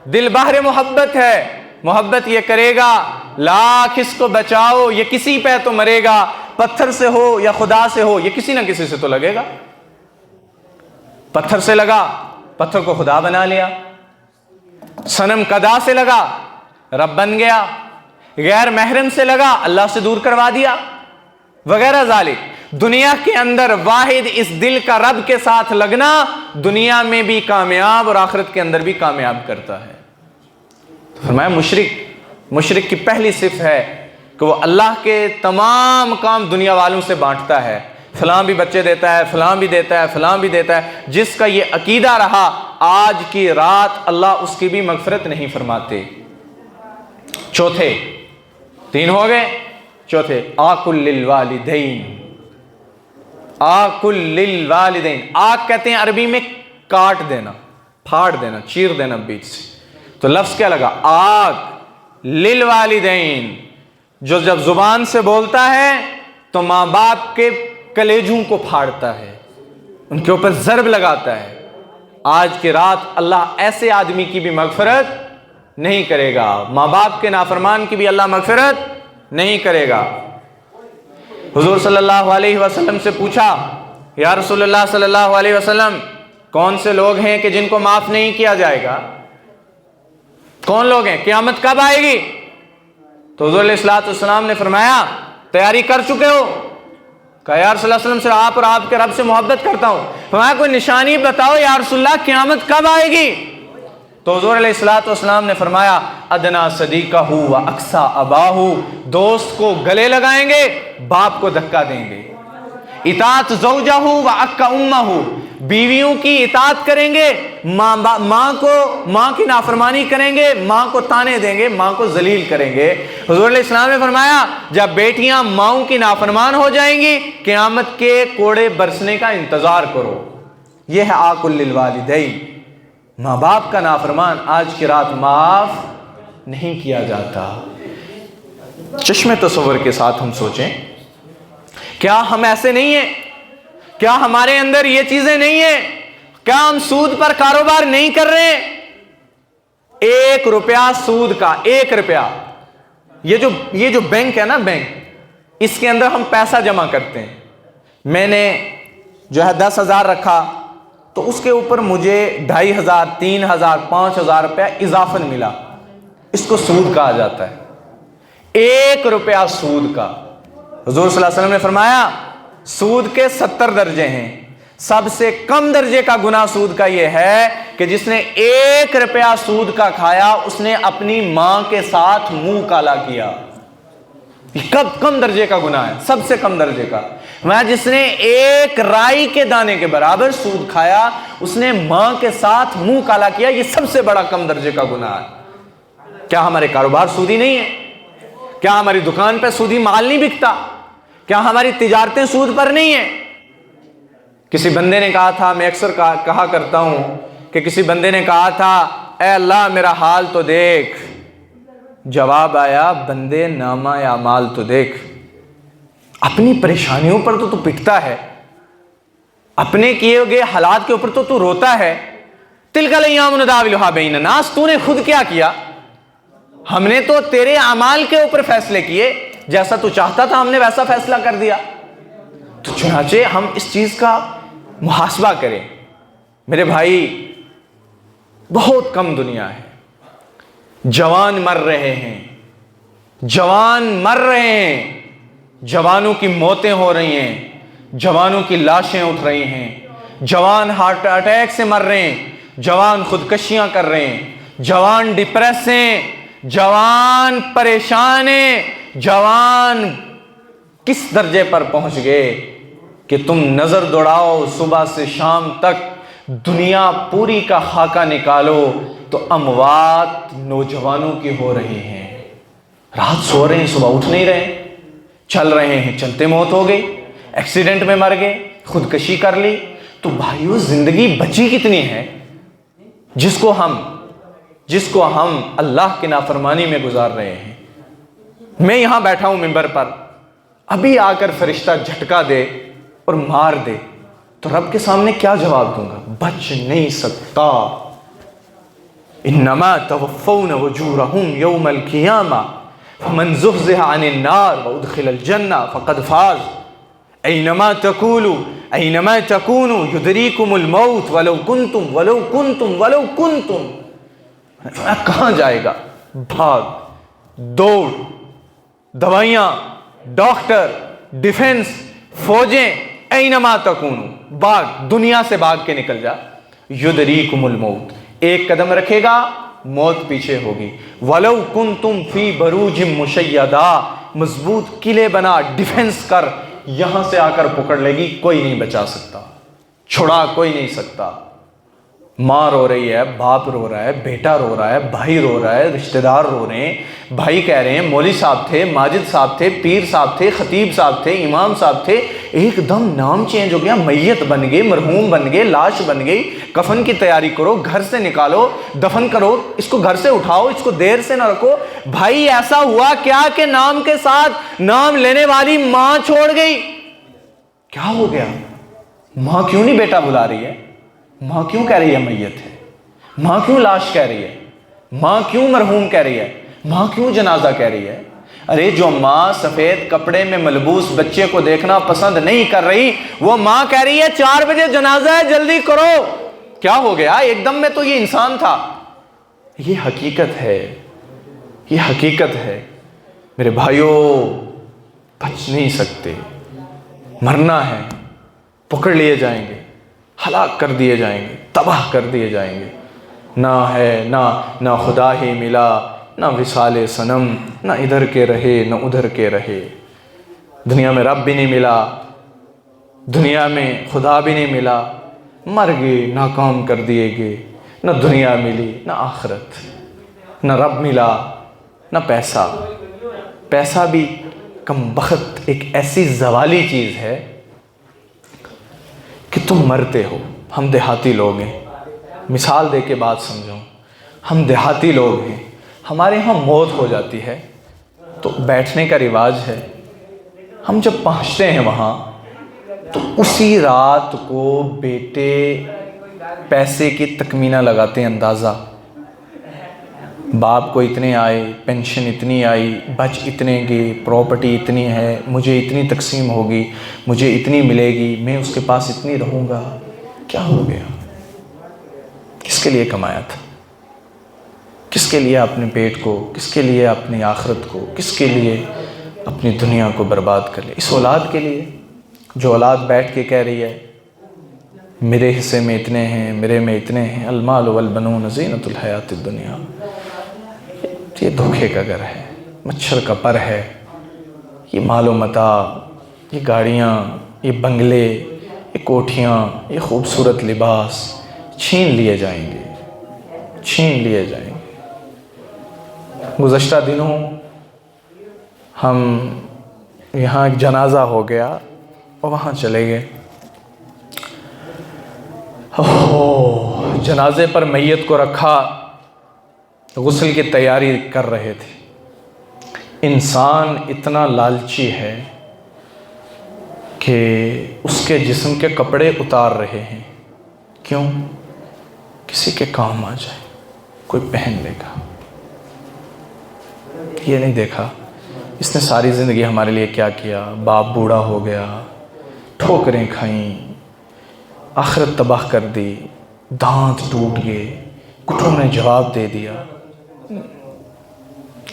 دل بحر محبت ہے، محبت یہ کرے گا، لاکھ اس کو بچاؤ یہ کسی پہ تو مرے گا۔ پتھر سے ہو یا خدا سے ہو، یہ کسی نہ کسی سے تو لگے گا۔ پتھر سے لگا، پتھر کو خدا بنا لیا، صنم قدا سے لگا، رب بن گیا، غیر محرم سے لگا، اللہ سے دور کروا دیا، وغیرہ ذالک۔ دنیا کے اندر واحد اس دل کا رب کے ساتھ لگنا دنیا میں بھی کامیاب اور آخرت کے اندر بھی کامیاب کرتا ہے۔ فرمایا مشرک کی پہلی صفت ہے کہ وہ اللہ کے تمام کام دنیا والوں سے بانٹتا ہے، فلاں بھی بچے دیتا ہے، فلاں بھی دیتا ہے، فلاں بھی دیتا ہے۔ جس کا یہ عقیدہ رہا آج کی رات اللہ اس کی بھی مغفرت نہیں فرماتے۔ چوتھے، تین ہو گئے، چوتھے آکل للوالدین، آکل للوالدین۔ آگ کہتے ہیں عربی میں کاٹ دینا، پھاڑ دینا، چیر دینا بیچ سے، تو لفظ کیا لگا؟ آگ للوالدین۔ جو جب زبان سے بولتا ہے تو ماں باپ کے کلیجوں کو پھاڑتا ہے، ان کے اوپر ضرب لگاتا ہے۔ آج کی رات اللہ ایسے آدمی کی بھی مغفرت نہیں کرے گا، ماں باپ کے نافرمان کی بھی اللہ مغفرت نہیں کرے گا۔ حضور صلی اللہ علیہ وسلم سے پوچھا، یا رسول اللہ صلی اللہ علیہ وسلم، کون سے لوگ ہیں کہ جن کو معاف نہیں کیا جائے گا؟ کون لوگ ہیں؟ قیامت کب آئے گی؟ تو حضور علیہ السلام نے فرمایا تیاری کر چکے ہو؟ کہا یا رسول اللہ صلی اللہ علیہ وسلم سے آپ اور آپ کے رب سے محبت کرتا ہوں۔ فرمایا کوئی نشانی بتاؤ یا رسول اللہ، قیامت کب آئے گی؟ تو حضور علیہ السلام نے فرمایا ادنا صدیقہ و اقصا اباہ، دوست کو گلے لگائیں گے، باپ کو دھکا دیں گے۔ اطاعت زوجہ و اکا امہ، بیویوں کی اطاعت کریں گے، ماں کی نافرمانی کریں گے، ماں کو تانے دیں گے، ماں کو ذلیل کریں گے۔ حضور علیہ السلام نے فرمایا جب بیٹیاں ماؤں کی نافرمان ہو جائیں گی قیامت کے کوڑے برسنے کا انتظار کرو۔ یہ ہے آکل للوالدین۔ ماں باپ کا نافرمان آج کی رات معاف نہیں کیا جاتا۔ چشم تصور کے ساتھ ہم سوچیں، کیا ہم ایسے نہیں ہیں؟ کیا ہمارے اندر یہ چیزیں نہیں ہیں؟ کیا ہم سود پر کاروبار نہیں کر رہے ہیں؟ 1 روپیہ سود کا، 1 روپیہ، یہ جو بینک ہے نا، بینک، اس کے اندر ہم پیسہ جمع کرتے ہیں۔ میں نے جو ہے 10,000 رکھا تو اس کے اوپر مجھے 2,500، 3,000، 5,000 روپیہ اضافن ملا، اس کو سود کہا جاتا ہے۔ 1 روپیہ سود کا۔ حضور صلی اللہ علیہ وسلم نے فرمایا سود کے 70 درجے ہیں، سب سے کم درجے کا گناہ سود کا یہ ہے کہ جس نے 1 روپیہ سود کا کھایا اس نے اپنی ماں کے ساتھ منہ کالا کیا۔ کم درجے کا گناہ ہے، سب سے کم درجے کا۔ جس نے 1 رائی کے دانے کے برابر سود کھایا اس نے ماں کے ساتھ منہ کالا کیا، یہ سب سے بڑا کم درجے کا گناہ ہے۔ کیا ہمارے کاروبار سودی نہیں ہے؟ کیا ہماری دکان پہ سودی مال نہیں بکتا؟ کیا ہماری تجارتیں سود پر نہیں ہیں؟ کسی بندے نے کہا تھا، میں اکثر کہا کرتا ہوں کہ کسی بندے نے کہا تھا اے اللہ میرا حال تو دیکھ، جواب آیا بندے نامہ اعمال تو دیکھ۔ اپنی پریشانیوں پر تو پٹتا ہے، اپنے کیے گئے حالات کے اوپر تو روتا ہے۔ تلک الایام نداولها بین الناس، تو نے خود کیا کیا؟ ہم نے تو تیرے اعمال کے اوپر فیصلے کیے، جیسا تو چاہتا تھا ہم نے ویسا فیصلہ کر دیا۔ تو چنانچہ ہم اس چیز کا محاسبہ کریں۔ میرے بھائی بہت کم دنیا ہے، جوان مر رہے ہیں، جوان مر رہے ہیں، جوانوں کی موتیں ہو رہی ہیں، جوانوں کی لاشیں اٹھ رہی ہیں، جوان ہارٹ اٹیک سے مر رہے ہیں، جوان خودکشیاں کر رہے ہیں، جوان ڈپریس ہیں، جوان پریشان ہیں، جوان کس درجے پر پہنچ گئے کہ تم نظر دوڑاؤ صبح سے شام تک، دنیا پوری کا خاکہ نکالو تو اموات نوجوانوں کی ہو رہی ہیں۔ رات سو رہے ہیں، صبح اٹھ نہیں رہے، چل رہے ہیں، چلتے موت ہو گئی، ایکسیڈنٹ میں مر گئے، خودکشی کر لی، تو بھائیو زندگی بچی کتنی ہے جس کو ہم اللہ کی نافرمانی میں گزار رہے ہیں۔ میں یہاں بیٹھا ہوں منبر پر، ابھی آ کر فرشتہ جھٹکا دے اور مار دے تو رب کے سامنے کیا جواب دوں گا؟ بچ نہیں سکتا۔ انما توفون اجورہم یوم القیامہ فمن زحزح عن النار وادخل الجنہ فقد فاز۔ اینما تکونوا یدریکم الموت ولو کنتم۔ کہاں جائے گا؟ بھاگ، دوڑ، دوائیاں، ڈاکٹر، ڈیفنس، فوجیں، اینما تکونوا، بھاگ، دنیا سے بھاگ کے نکل جا۔ یدریکم الموت، ایک قدم رکھے گا موت پیچھے ہوگی۔ ولو کنتم فی بروج مشیدہ، مضبوط قلعے بنا، ڈیفنس کر، یہاں سے آ کر پکڑ لے گی، کوئی نہیں بچا سکتا، چھڑا کوئی نہیں سکتا۔ ماں رو رہی ہے، باپ رو رہا ہے، بیٹا رو رہا ہے، بھائی رو رہا ہے، رشتہ دار رو رہے ہیں، بھائی کہہ رہے ہیں مولوی صاحب تھے، ماجد صاحب تھے، پیر صاحب تھے، خطیب صاحب تھے، امام صاحب تھے، ایک دم نام چینج ہو گیا، میت بن گئے، مرحوم بن گئے، لاش بن گئی، کفن کی تیاری کرو، گھر سے نکالو، دفن کرو، اس کو گھر سے اٹھاؤ، اس کو دیر سے نہ رکھو۔ بھائی ایسا ہوا کیا کہ نام کے ساتھ نام لینے والی ماں چھوڑ گئی؟ کیا ہو گیا؟ ماں کیوں نہیں بیٹا بلا رہی ہے؟ ماں کیوں کہہ رہی ہے میت ہے؟ ماں کیوں لاش کہہ رہی ہے؟ ماں کیوں مرحوم کہہ رہی ہے؟ ماں کیوں جنازہ کہہ رہی ہے؟ ارے جو ماں سفید کپڑے میں ملبوس بچے کو دیکھنا پسند نہیں کر رہی، وہ ماں کہہ رہی ہے 4 بجے جنازہ ہے، جلدی کرو۔ کیا ہو گیا؟ ایک دم میں تو یہ انسان تھا۔ یہ حقیقت ہے، یہ حقیقت ہے میرے بھائیوں، بچ نہیں سکتے، مرنا ہے، پکڑ لیے جائیں گے، ہلاک کر دیے جائیں گے، تباہ کر دیے جائیں گے۔ نہ ہے نہ خدا ہی ملا، نہ وصال صنم، نہ ادھر کے رہے نہ ادھر کے رہے۔ دنیا میں رب بھی نہیں ملا، دنیا میں خدا بھی نہیں ملا، مر گئے، ناکام کر دیے گئے، نہ دنیا ملی نہ آخرت، نہ رب ملا نہ پیسہ۔ پیسہ بھی کم بخت ایک ایسی زوالی چیز ہے کہ تم مرتے ہو۔ ہم دیہاتی لوگ ہیں، مثال دے کے بات سمجھو، ہم دیہاتی لوگ ہیں، ہمارے ہاں موت ہو جاتی ہے تو بیٹھنے کا رواج ہے۔ ہم جب پہنچتے ہیں وہاں تو اسی رات کو بیٹے پیسے کی تخمینہ لگاتے ہیں، اندازہ، باپ کو اتنے آئے، پینشن اتنی آئی، بچ اتنے گئے، پراپرٹی اتنی ہے، مجھے اتنی تقسیم ہوگی، مجھے اتنی ملے گی، میں اس کے پاس اتنی رہوں گا۔ کیا ہو گیا؟ کس کے لیے کمایا تھا؟ کس کے لیے اپنے پیٹ کو، کس کے لیے اپنی آخرت کو، کس کے لیے اپنی دنیا کو برباد کر لیا؟ اس اولاد کے لیے، جو اولاد بیٹھ کے کہہ رہی ہے میرے حصے میں اتنے ہیں، میرے میں اتنے ہیں، المال والبنون زینۃ الحیات الدنیا۔ یہ دھوکے کا گھر ہے، مچھر کا پر ہے۔ یہ مال و متاع، یہ گاڑیاں، یہ بنگلے، یہ کوٹھیاں، یہ خوبصورت لباس چھین لیے جائیں گے، چھین لیے جائیں گے۔ گزشتہ دنوں ہم یہاں ایک جنازہ ہو گیا اور وہاں چلے گئے۔ جنازے پر میت کو رکھا، غسل کی تیاری کر رہے تھے۔ انسان اتنا لالچی ہے کہ اس کے جسم کے کپڑے اتار رہے ہیں، کیوں؟ کسی کے کام آ جائے، کوئی پہن لے گا۔ یہ نہیں دیکھا اس نے ساری زندگی ہمارے لیے کیا کیا۔ باپ بوڑھا ہو گیا، ٹھوکریں کھائیں، آخرت تباہ کر دی، دانت ٹوٹ گئے، گھٹنوں نے جواب دے دیا۔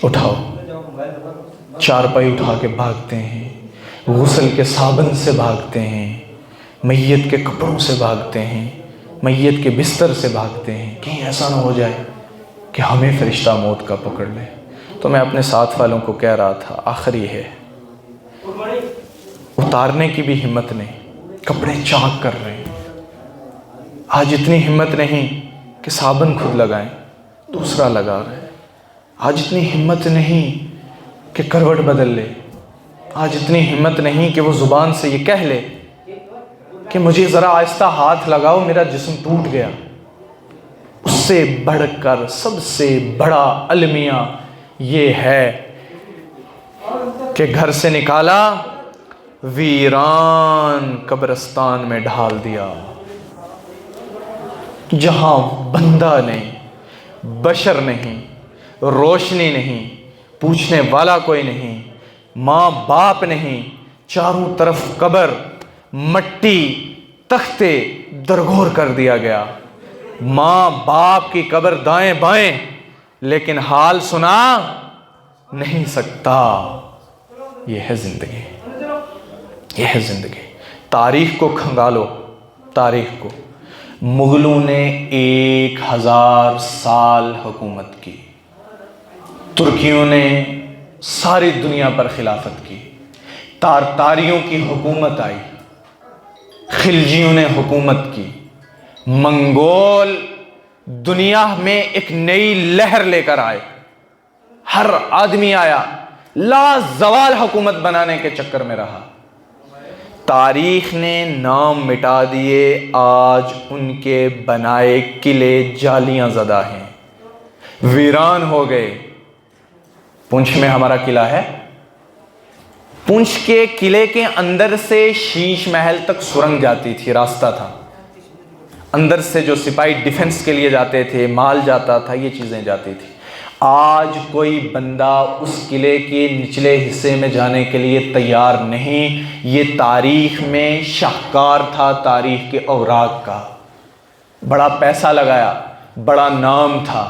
اٹھاؤ، چارپائی اٹھا کے بھاگتے ہیں، غسل کے صابن سے بھاگتے ہیں، میت کے کپڑوں سے بھاگتے ہیں، میت کے بستر سے بھاگتے ہیں، کہیں ایسا نہ ہو جائے کہ ہمیں فرشتہ موت کا پکڑ لے۔ تو میں اپنے ساتھ والوں کو کہہ رہا تھا، آخری ہے، اتارنے کی بھی ہمت نہیں، کپڑے چاک کر رہے ہیں۔ آج اتنی ہمت نہیں کہ صابن خود لگائیں، دوسرا لگا رہے ہیں۔ آج اتنی ہمت نہیں کہ کروٹ بدل لے، آج اتنی ہمت نہیں کہ وہ زبان سے یہ کہہ لے کہ مجھے ذرا آہستہ ہاتھ لگاؤ، میرا جسم ٹوٹ گیا۔ اس سے بڑھ کر سب سے بڑا المیہ یہ ہے کہ گھر سے نکالا، ویران قبرستان میں ڈھال دیا، جہاں بندہ نہیں، بشر نہیں، روشنی نہیں، پوچھنے والا کوئی نہیں، ماں باپ نہیں، چاروں طرف قبر، مٹی، تختے درگور کر دیا گیا۔ ماں باپ کی قبر دائیں بائیں، لیکن حال سنا نہیں سکتا۔ یہ ہے زندگی، یہ ہے زندگی۔ تاریخ کو کھنگالو، تاریخ کو۔ مغلوں نے 1000 سال حکومت کی، ترکیوں نے ساری دنیا پر خلافت کی، تارتاریوں کی حکومت آئی، خلجیوں نے حکومت کی، منگول دنیا میں ایک نئی لہر لے کر آئے، ہر آدمی آیا، لا زوال حکومت بنانے کے چکر میں رہا۔ تاریخ نے نام مٹا دیے، آج ان کے بنائے قلعے جالیاں زدہ ہیں، ویران ہو گئے۔ پونچھ میں ہمارا قلعہ ہے، پونچھ کے قلعے کے اندر سے شیش محل تک سرنگ جاتی تھی، راستہ تھا، اندر سے جو سپاہی ڈیفنس کے لیے جاتے تھے، مال جاتا تھا، یہ چیزیں جاتی تھی۔ آج کوئی بندہ اس قلعے کے نچلے حصے میں جانے کے لیے تیار نہیں۔ یہ تاریخ میں شاہکار تھا، تاریخ کے اوراق کا، بڑا پیسہ لگایا، بڑا نام تھا،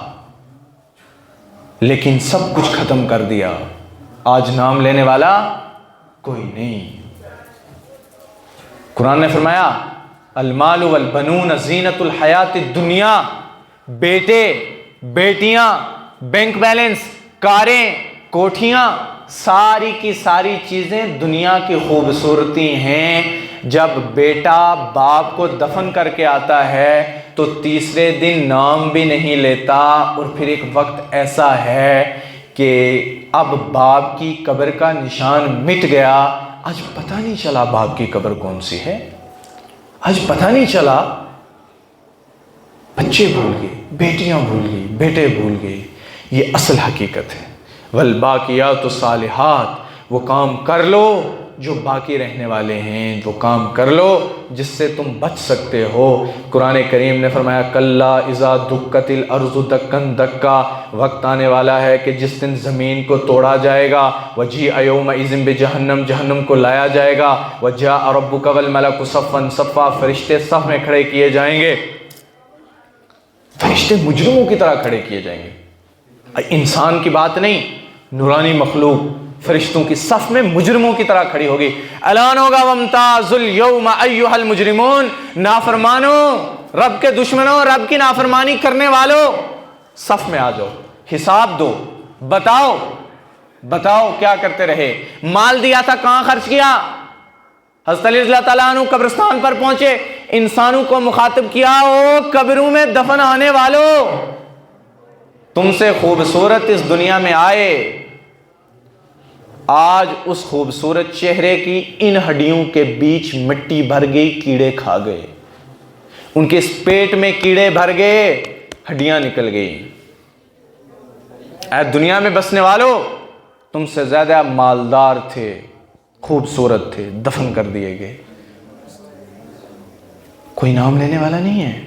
لیکن سب کچھ ختم کر دیا۔ آج نام لینے والا کوئی نہیں۔ قرآن نے فرمایا المال والبنون زینت الحیات الدنیا، بیٹے، بیٹیاں، بینک بیلنس، کاریں، کوٹھیاں، ساری کی ساری چیزیں دنیا کی خوبصورتی ہیں۔ جب بیٹا باپ کو دفن کر کے آتا ہے تو تیسرے دن نام بھی نہیں لیتا، اور پھر ایک وقت ایسا ہے کہ اب باپ کی قبر کا نشان مٹ گیا، آج پتہ نہیں چلا باپ کی قبر کون سی ہے، آج پتہ نہیں چلا۔ بچے بھول گئے، بیٹیاں بھول گئی، بیٹے بھول گئے۔ یہ اصل حقیقت ہے۔ والباقیات الصالحات، وہ کام کر لو جو باقی رہنے والے ہیں، وہ کام کر لو جس سے تم بچ سکتے ہو۔ قرآن کریم نے فرمایا کلا اذا دکت الارض دکن دکا، وقت آنے والا ہے کہ جس دن زمین کو توڑا جائے گا، وجیء یومئذ بجہنم، جہنم کو لایا جائے گا، وجاء ربک والملک صفا صفا، فرشتے صف میں کھڑے کیے جائیں گے، فرشتے مجرموں کی طرح کھڑے کیے جائیں گے۔ انسان کی بات نہیں، نورانی مخلوق فرشتوں کی صف میں مجرموں کی طرح کھڑی ہوگی۔ اعلان ہوگا وامتازوا اليوم ایھا المجرمون، نافرمانوں، رب کے دشمنوں، رب کی نافرمانی کرنے والوں، صف میں آ جاؤ، حساب دو، بتاؤ بتاؤ کیا کرتے رہے، مال دیا تھا کہاں خرچ کیا۔ حضرت علی رضی اللہ تعالیٰ عنہ قبرستان پر پہنچے، انسانوں کو مخاطب کیا، او قبروں میں دفن آنے والوں، تم سے خوبصورت اس دنیا میں آئے، آج اس خوبصورت چہرے کی ان ہڈیوں کے بیچ مٹی بھر گئی، کیڑے کھا گئے، ان کے اس پیٹ میں کیڑے بھر گئے، ہڈیاں نکل گئی۔ اے دنیا میں بسنے والوں، تم سے زیادہ مالدار تھے، خوبصورت تھے، دفن کر دیے گئے۔ کوئی نام لینے والا نہیں ہے،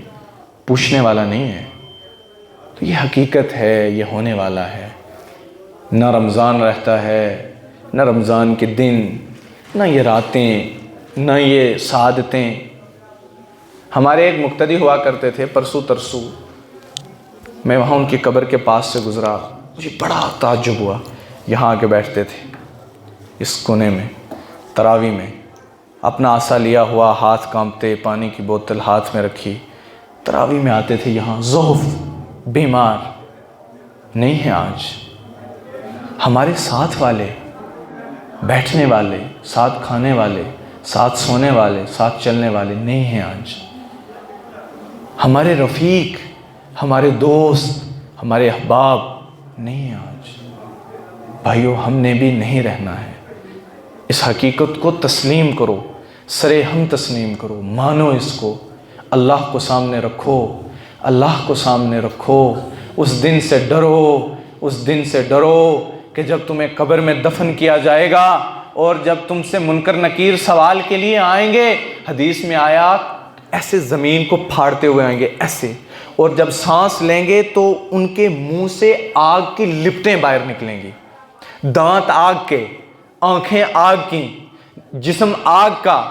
پوچھنے والا نہیں ہے۔ تو یہ حقیقت ہے، یہ ہونے والا ہے۔ نہ رمضان رہتا ہے، نہ رمضان کے دن، نہ یہ راتیں، نہ یہ سعادتیں۔ ہمارے ایک مقتدی ہوا کرتے تھے، پرسوں ترسوں میں وہاں ان کی قبر کے پاس سے گزرا، مجھے بڑا تعجب ہوا۔ یہاں آ کے بیٹھتے تھے اس کونے میں، تراویح میں، اپنا عصا لیا ہوا، ہاتھ کانپتے، پانی کی بوتل ہاتھ میں رکھی، تراویح میں آتے تھے یہاں، ضعف، بیمار نہیں ہیں آج۔ ہمارے ساتھ والے، بیٹھنے والے، ساتھ کھانے والے، ساتھ سونے والے، ساتھ چلنے والے نہیں ہیں آج۔ ہمارے رفیق، ہمارے دوست، ہمارے احباب نہیں ہیں آج۔ بھائیو، ہم نے بھی نہیں رہنا ہے۔ اس حقیقت کو تسلیم کرو، سرے ہم تسلیم کرو، مانو اس کو، اللہ کو سامنے رکھو، اللہ کو سامنے رکھو۔ اس دن سے ڈرو، اس دن سے ڈرو کہ جب تمہیں قبر میں دفن کیا جائے گا اور جب تم سے منکر نکیر سوال کے لیے آئیں گے، حدیث میں آیا ایسے زمین کو پھاڑتے ہوئے آئیں گے ایسے، اور جب سانس لیں گے تو ان کے منہ سے آگ کی لپٹیں باہر نکلیں گی، دانت آگ کے، آنکھیں آگ کی، جسم آگ کا،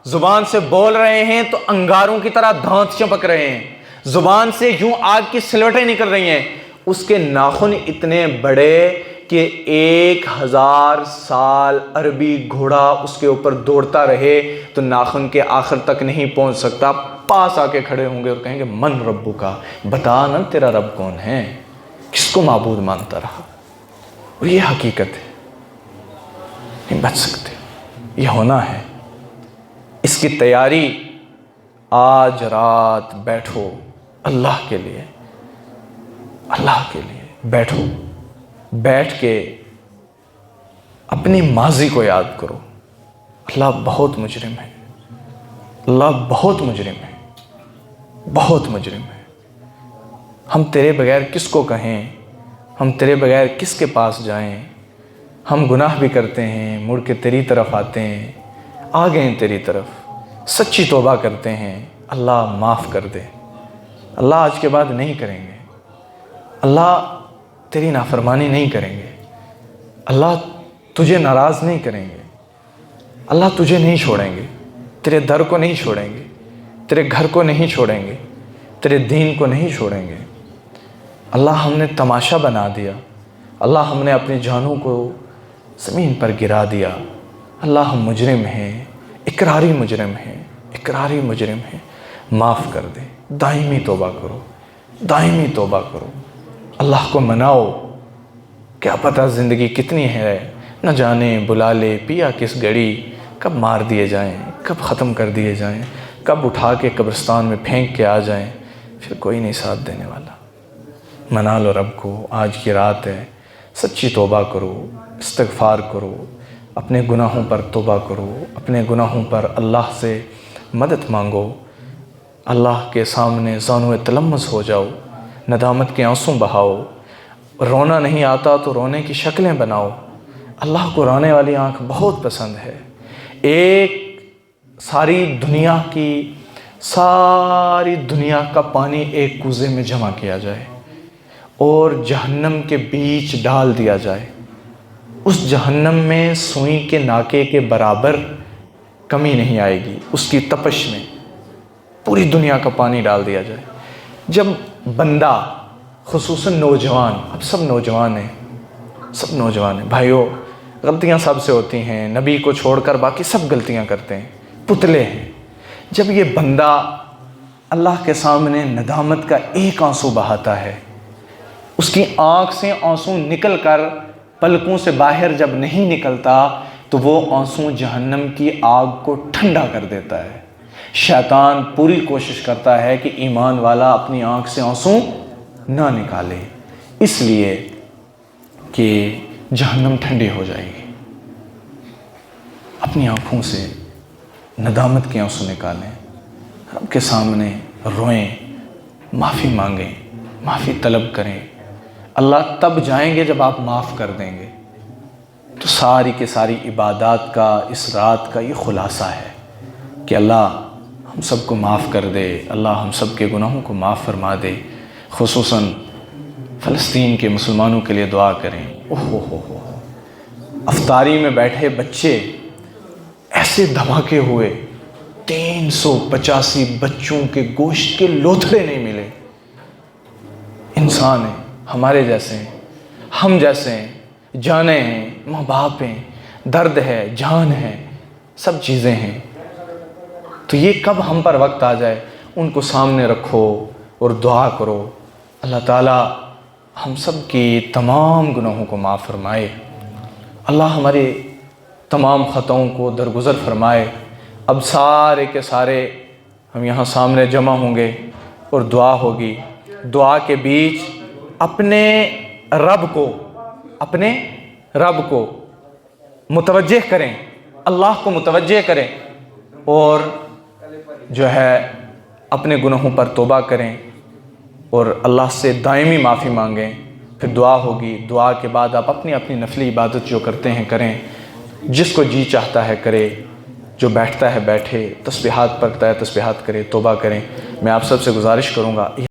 زبان سے بول رہے ہیں تو انگاروں کی طرح دانت چمک رہے ہیں، زبان سے یوں آگ کی سلوٹیں نکل رہی ہیں، اس کے ناخن اتنے بڑے کہ 1000 سال عربی گھوڑا اس کے اوپر دوڑتا رہے تو ناخن کے آخر تک نہیں پہنچ سکتا۔ پاس آ کے کھڑے ہوں گے اور کہیں گے من ربو کا، بتا نا تیرا رب کون ہے، کس کو معبود مانتا رہا۔ اور یہ حقیقت ہے، نہیں بچ سکتے، یہ ہونا ہے۔ اس کی تیاری آج رات بیٹھو، اللہ کے لیے، اللہ کے لیے بیٹھو، بیٹھ کے اپنی ماضی کو یاد کرو۔ اللہ بہت مجرم ہے، اللہ بہت مجرم ہے، بہت مجرم ہے۔ ہم تیرے بغیر کس کو کہیں، ہم تیرے بغیر کس کے پاس جائیں؟ ہم گناہ بھی کرتے ہیں، مڑ کے تیری طرف آتے ہیں، آ گئے ہیں تیری طرف، سچی توبہ کرتے ہیں، اللہ معاف کر دے۔ اللہ آج کے بعد نہیں کریں گے، اللہ تیری نافرمانی نہیں کریں گے، اللہ تجھے ناراض نہیں کریں گے، اللہ تجھے نہیں چھوڑیں گے، تیرے در کو نہیں چھوڑیں گے، تیرے گھر کو نہیں چھوڑیں گے، تیرے دین کو نہیں چھوڑیں گے۔ اللہ ہم نے تماشا بنا دیا، اللہ ہم نے اپنی جانوں کو زمین پر گرا دیا، اللہ ہم مجرم ہیں، اقراری مجرم ہیں، اقراری مجرم ہیں، معاف کر دے۔ دائمی توبہ کرو، دائمی توبہ کرو، اللہ کو مناؤ۔ کیا پتہ زندگی کتنی ہے، نہ جانے بلا لے پیا کس گھڑی، کب مار دیے جائیں، کب ختم کر دیے جائیں، کب اٹھا کے قبرستان میں پھینک کے آ جائیں، پھر کوئی نہیں ساتھ دینے والا۔ منا لو رب کو، آج کی رات ہے، سچی توبہ کرو، استغفار کرو، اپنے گناہوں پر توبہ کرو، اپنے گناہوں پر اللہ سے مدد مانگو، اللہ کے سامنے زانو تلمس ہو جاؤ، ندامت کے آنسوں بہاؤ۔ رونا نہیں آتا تو رونے کی شکلیں بناؤ۔ اللہ کو رونے والی آنکھ بہت پسند ہے۔ ایک ساری دنیا کا پانی ایک کوزے میں جمع کیا جائے اور جہنم کے بیچ ڈال دیا جائے، اس جہنم میں سوئی کے ناکے کے برابر کمی نہیں آئے گی، اس کی تپش میں پوری دنیا کا پانی ڈال دیا جائے۔ جب بندہ، خصوصاً نوجوان، اب سب نوجوان ہیں، سب نوجوان ہیں بھائیوں، غلطیاں سب سے ہوتی ہیں، نبی کو چھوڑ کر باقی سب غلطیاں کرتے ہیں، پتلے ہیں۔ جب یہ بندہ اللہ کے سامنے ندامت کا ایک آنسو بہاتا ہے، اس کی آنکھ سے آنسو نکل کر پلکوں سے باہر جب نہیں نکلتا تو وہ آنسو جہنم کی آگ کو ٹھنڈا کر دیتا ہے۔ شیطان پوری کوشش کرتا ہے کہ ایمان والا اپنی آنکھ سے آنسو نہ نکالے، اس لیے کہ جہنم ٹھنڈی ہو جائے گی۔ اپنی آنکھوں سے ندامت کے آنسو نکالیں، رب کے سامنے روئیں، معافی مانگیں، معافی طلب کریں۔ اللہ تب جائیں گے جب آپ معاف کر دیں گے۔ تو ساری کے ساری عبادات کا اس رات کا یہ خلاصہ ہے کہ اللہ ہم سب کو معاف کر دے، اللہ ہم سب کے گناہوں کو معاف فرما دے۔ خصوصاً فلسطین کے مسلمانوں کے لیے دعا کریں۔ افطاری میں بیٹھے بچے، ایسے دھماکے ہوئے، 385 بچوں کے گوشت کے لوتھڑے نہیں ملے۔ انسان ہیں، ہمارے جیسے ہیں، ہم جیسے ہیں، جانیں ہیں، ماں باپ ہیں، درد ہے، جان ہے، سب چیزیں ہیں۔ تو یہ کب ہم پر وقت آ جائے، ان کو سامنے رکھو اور دعا کرو، اللہ تعالیٰ ہم سب کی تمام گناہوں کو معاف فرمائے، اللہ ہمارے تمام خطاؤں کو درگزر فرمائے۔ اب سارے کے سارے ہم یہاں سامنے جمع ہوں گے اور دعا ہوگی۔ دعا کے بیچ اپنے رب کو متوجہ کریں، اللہ کو متوجہ کریں اور جو ہے اپنے گناہوں پر توبہ کریں اور اللہ سے دائمی معافی مانگیں. پھر دعا ہوگی. دعا کے بعد آپ اپنی اپنی نفلی عبادت جو کرتے ہیں کریں. جس کو جی چاہتا ہے کرے, جو بیٹھتا ہے بیٹھے, تسبیحات پڑھتا ہے تسبیحات کرے, توبہ کریں. میں آپ سب سے گزارش کروں گا